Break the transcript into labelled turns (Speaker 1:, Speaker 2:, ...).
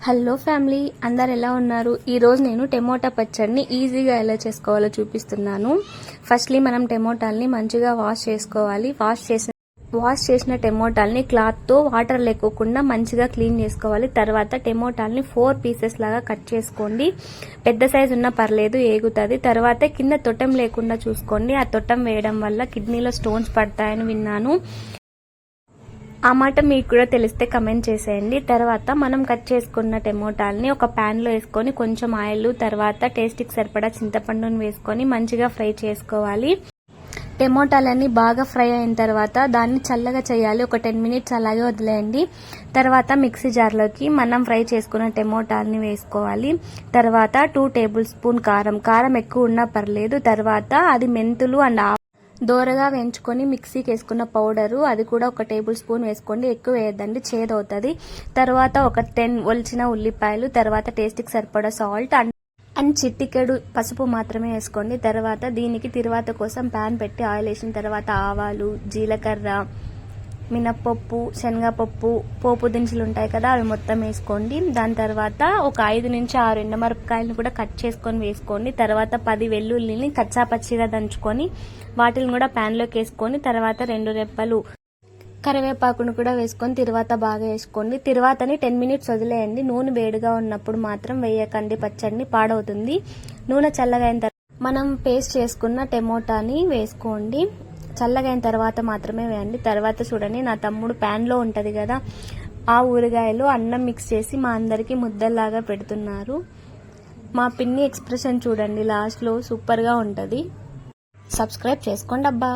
Speaker 1: Hello family, అందరు ఎలా ఉన్నారు? ఈరోజు నేను టమోటా పచ్చడిని ఈజీగా ఎలా చేసుకోవాలో చూపిస్తున్నాను. ఫస్ట్లీ మనం టమోటాల్ని మంచిగా వాష్ చేసుకోవాలి. వాష్ చేసిన టమోటాల్ని క్లాత్తో వాటర్ లేకోకుండా మంచిగా క్లీన్ చేసుకోవాలి. తర్వాత టమోటాల్ని 4 పీసెస్ లాగా కట్ చేసుకోండి. పెద్ద సైజు ఉన్నా పర్లేదు, ఏగుతుంది. తర్వాత కింద తొట్టం లేకుండా చూసుకోండి. ఆ తొట్టం వేయడం వల్ల కిడ్నీలో స్టోన్స్ పడతాయని విన్నాను. ఆ మాట మీకు కూడా తెలిస్తే కమెంట్ చేసేయండి. తర్వాత మనం కట్ చేసుకున్న టమోటాల్ని ఒక ప్యాన్లో వేసుకొని కొంచెం ఆయిల్, తర్వాత టేస్ట్కి సరిపడా చింతపండుని వేసుకొని మంచిగా ఫ్రై చేసుకోవాలి. టమోటాలన్నీ బాగా ఫ్రై అయిన తర్వాత దాన్ని చల్లగా చేయాలి. ఒక 10 మినిట్స్ అలాగే వదిలేయండి. తర్వాత మిక్సీ జార్లోకి మనం ఫ్రై చేసుకున్న టమోటాలని వేసుకోవాలి. తర్వాత 2 టేబుల్ స్పూన్ కారం ఎక్కువ ఉన్నా పర్లేదు. తర్వాత అది మెంతులు అండ్ దోరగా వేయించుకొని మిక్సీకి వేసుకున్న పౌడరు, అది కూడా ఒక టేబుల్ స్పూన్ వేసుకోండి. ఎక్కువ వేయద్దండి, చేదవుతుంది. తర్వాత ఒక 10 ఒలిచిన ఉల్లిపాయలు, తర్వాత టేస్ట్కి సరిపడా సాల్ట్ అండ్ చిటికెడు పసుపు మాత్రమే వేసుకోండి. తర్వాత దీనికి తిరువాత కోసం ప్యాన్ పెట్టి ఆయిల్ వేసిన తర్వాత ఆవాలు, జీలకర్ర, మినప్పప్పు, శనగపప్పు, పోపు దినుసులు ఉంటాయి కదా, అవి మొత్తం వేసుకోండి. దాని తర్వాత ఒక 5 నుంచి 6 ఎండుమిరపకాయలను కూడా కట్ చేసుకొని వేసుకోండి. తర్వాత 10 వెల్లుల్లిని కచ్చాపచ్చిగా దంచుకొని వాటిని కూడా ప్యాన్లోకి వేసుకొని తర్వాత 2 రెప్పలు కరివేపాకును కూడా వేసుకొని తర్వాత బాగా వేసుకోండి. తర్వాతని 10 మినిట్స్ వదిలేయండి. నూనె వేడిగా ఉన్నప్పుడు మాత్రం వేయకండి, పచ్చడిని పాడవుతుంది. నూనె చల్లగైన తర్వాత మనం పేస్ట్ చేసుకున్న టమోటాని వేసుకోండి. చల్లగైన తర్వాత మాత్రమే వేయండి. తర్వాత చూడండి, నా తమ్ముడు ప్యాన్లో ఉంటుంది కదా, ఆ ఊరగాయలు అన్నం మిక్స్ చేసి మా అందరికీ ముద్దల్లాగా పెడుతున్నారు. మా పిన్ని ఎక్స్ప్రెషన్ చూడండి, లాస్ట్లో సూపర్గా ఉంటుంది. సబ్స్క్రైబ్ చేసుకోండి అబ్బా.